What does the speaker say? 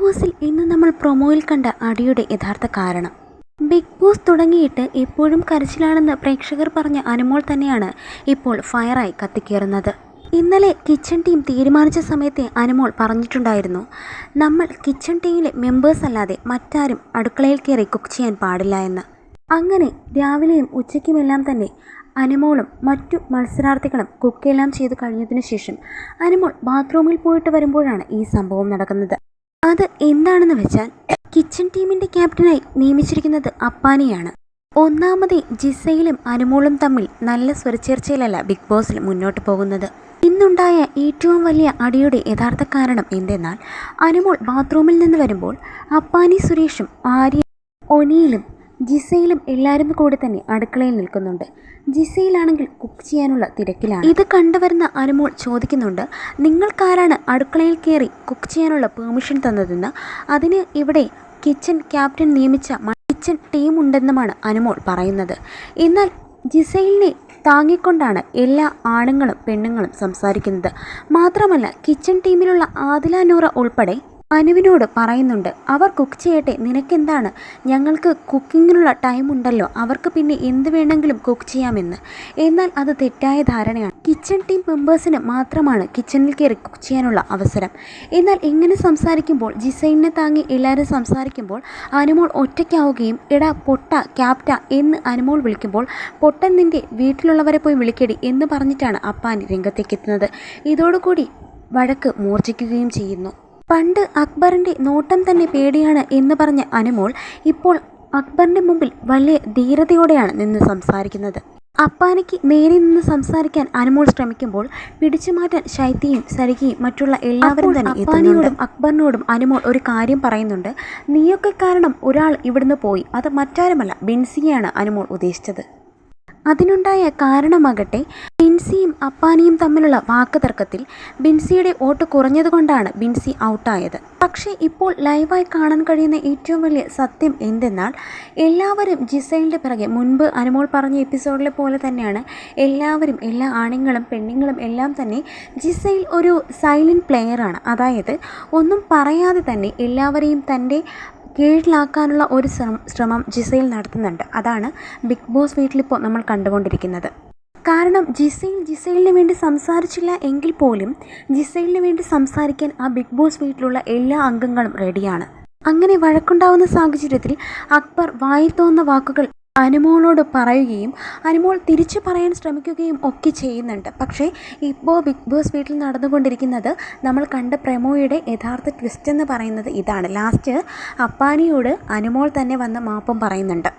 ബോസിൽ ഇന്ന് നമ്മൾ പ്രൊമോയിൽ കണ്ട അടിയുടെ യഥാർത്ഥ കാരണം. ബിഗ് ബോസ് തുടങ്ങിയിട്ട് എപ്പോഴും കരച്ചിലാണെന്ന് പ്രേക്ഷകർ പറഞ്ഞ അനുമോൾ തന്നെയാണ് ഇപ്പോൾ ഫയറായി കത്തിക്കേറുന്നത്. ഇന്നലെ കിച്ചൺ ടീം തീരുമാനിച്ച സമയത്തെ അനുമോൾ പറഞ്ഞിട്ടുണ്ടായിരുന്നു, നമ്മൾ കിച്ചൺ ടീമിലെ മെമ്പേഴ്സ് അല്ലാതെ മറ്റാരും അടുക്കളയിൽ കയറി കുക്ക് ചെയ്യാൻ പാടില്ല എന്ന്. അങ്ങനെ രാവിലെയും ഉച്ചയ്ക്കുമെല്ലാം തന്നെ അനുമോളും മറ്റു മത്സരാർത്ഥികളും കുക്കെല്ലാം ചെയ്ത് കഴിഞ്ഞതിനു ശേഷം അനുമോൾ ബാത്റൂമിൽ പോയിട്ട് വരുമ്പോഴാണ് ഈ സംഭവം നടക്കുന്നത്. അത് എന്താണെന്ന് വെച്ചാൽ, കിച്ചൺ ടീമിൻ്റെ ക്യാപ്റ്റനായി നിയമിച്ചിരിക്കുന്നത് അപ്പാനിയാണ്. ഒന്നാമതേ ജിസയിലും അനുമോളും തമ്മിൽ നല്ല സ്വരച്ചേർച്ചയിലല്ല ബിഗ് ബോസിൽ മുന്നോട്ട് പോകുന്നത്. ഇന്നുണ്ടായ ഏറ്റവും വലിയ അടിയുടെ യഥാർത്ഥ കാരണം എന്തെന്നാൽ, അനുമോൾ ബാത്റൂമിൽ നിന്ന് വരുമ്പോൾ അപ്പാനി സുരേഷും ആര്യ, ഒനിയിലും ജിസയിലും എല്ലാവരും കൂടെ തന്നെ അടുക്കളയിൽ നിൽക്കുന്നുണ്ട്. ജിസയിലാണെങ്കിൽ കുക്ക് ചെയ്യാനുള്ള തിരക്കിലാണ്. ഇത് കണ്ടുവരുന്ന അനുമോൾ ചോദിക്കുന്നുണ്ട്, നിങ്ങൾക്കാരാണ് അടുക്കളയിൽ കയറി കുക്ക് ചെയ്യാനുള്ള പെർമിഷൻ തന്നതെന്ന്. അതിന് ഇവിടെ കിച്ചൺ ക്യാപ്റ്റൻ നിയമിച്ച കിച്ചൺ ടീം ഉണ്ടെന്നുമാണ് അനുമോൾ പറയുന്നത്. എന്നാൽ ജിസയിലിനെ താങ്ങിക്കൊണ്ടാണ് എല്ലാ ആണുങ്ങളും പെണ്ണുങ്ങളും സംസാരിക്കുന്നത്. മാത്രമല്ല, കിച്ചൺ ടീമിലുള്ള ആദില നൂറ ഉൾപ്പെടെ അനുവിനോട് പറയുന്നുണ്ട്, അവർ കുക്ക് ചെയ്യട്ടെ, നിനക്കെന്താണ്, ഞങ്ങൾക്ക് കുക്കിങ്ങിനുള്ള ടൈം ഉണ്ടല്ലോ, അവർക്ക് പിന്നെ എന്ത് വേണമെങ്കിലും കുക്ക് ചെയ്യാമെന്ന്. എന്നാൽ അത് തെറ്റായ ധാരണയാണ്. കിച്ചൺ ടീം മെമ്പേഴ്സിന് മാത്രമാണ് കിച്ചണിൽ കയറി കുക്ക് ചെയ്യാനുള്ള അവസരം. എന്നാൽ ഇങ്ങനെ സംസാരിക്കുമ്പോൾ, ജിസൈലിനെ താങ്ങി എല്ലാവരും സംസാരിക്കുമ്പോൾ അനുമോൾ ഒറ്റയ്ക്കാവുകയും, എടാ പൊട്ട ക്യാപ്റ്റ എന്ന് അനുമോൾ വിളിക്കുമ്പോൾ, പൊട്ടൻ നിൻ്റെ വീട്ടിലുള്ളവരെ പോയി വിളിക്കടി എന്ന് പറഞ്ഞിട്ടാണ് അപ്പാനി രംഗത്തേക്ക് എത്തുന്നത്. ഇതോടുകൂടി വഴക്ക് മൂർച്ഛിക്കുകയും ചെയ്യുന്നു. പണ്ട് അക്ബറിൻ്റെ നോട്ടം തന്നെ പേടിയാണ് എന്ന് പറഞ്ഞ അനുമോൾ ഇപ്പോൾ അക്ബറിൻ്റെ മുമ്പിൽ വലിയ ധീരതയോടെയാണ് നിന്ന് സംസാരിക്കുന്നത്. അപ്പാനിക്ക് നേരെ നിന്ന് സംസാരിക്കാൻ അനുമോൾ ശ്രമിക്കുമ്പോൾ പിടിച്ചു മാറ്റാൻ ശൈത്യയും സരികയും മറ്റുള്ള എല്ലാവരും തന്നെ അപ്പാനിയോടും അക്ബറിനോടും അനുമോൾ ഒരു കാര്യം പറയുന്നുണ്ട്. നീയൊക്കെ കാരണം ഒരാൾ ഇവിടുന്ന് പോയി, അത് മറ്റാരുമല്ല ബിൻസിയെയാണ് അനുമോൾ ഉദ്ദേശിച്ചത്. അതിനുണ്ടായ കാരണമാകട്ടെ, ബിൻസിയും അപ്പാനിയും തമ്മിലുള്ള വാക്കുതർക്കത്തിൽ ബിൻസിയുടെ വോട്ട് കുറഞ്ഞതുകൊണ്ടാണ് ബിൻസി ഔട്ടായത്. പക്ഷേ ഇപ്പോൾ ലൈവായി കാണാൻ കഴിയുന്ന ഏറ്റവും വലിയ സത്യം എന്തെന്നാൽ, എല്ലാവരും ജിസയിലിൻ്റെ പിറകെ, മുൻപ് അനുമോൾ പറഞ്ഞ എപ്പിസോഡിലെ പോലെ തന്നെയാണ് എല്ലാവരും, എല്ലാ ആണുങ്ങളും പെണ്ണുങ്ങളും എല്ലാം തന്നെ ജിസയിൽ ഒരു സൈലൻറ്റ് പ്ലെയറാണ്. അതായത് ഒന്നും പറയാതെ തന്നെ എല്ലാവരെയും തൻ്റെ കീഴിലാക്കാനുള്ള ഒരു ശ്രമം ജിസയിൽ നടത്തുന്നുണ്ട്. അതാണ് ബിഗ് ബോസ് വീട്ടിലിപ്പോൾ നമ്മൾ കണ്ടുകൊണ്ടിരിക്കുന്നത്. കാരണം ജിസയിലിന് വേണ്ടി സംസാരിച്ചില്ല എങ്കിൽ പോലും ജിസയിലിന് വേണ്ടി സംസാരിക്കാൻ ആ ബിഗ് ബോസ് വീട്ടിലുള്ള എല്ലാ അംഗങ്ങളും റെഡിയാണ്. അങ്ങനെ വഴക്കുണ്ടാവുന്ന സാഹചര്യത്തിൽ അക്ബർ വായിൽ തോന്നുന്ന വാക്കുകൾ അനുമോളോട് പറയുകയും അനുമോൾ തിരിച്ചു പറയാൻ ശ്രമിക്കുകയും ഒക്കെ ചെയ്യുന്നുണ്ട്. പക്ഷേ ഇപ്പോൾ ബിഗ് ബോസ് വീട്ടിൽ നടന്നുകൊണ്ടിരിക്കുന്നത്, നമ്മൾ കണ്ട പ്രമോയുടെ യഥാർത്ഥ ട്വിസ്റ്റ് എന്ന് പറയുന്നത് ഇതാണ്. ലാസ്റ്റ് അപ്പാനിയോട് അനുമോൾ തന്നെ വന്ന് മാപ്പും പറയുന്നുണ്ട്.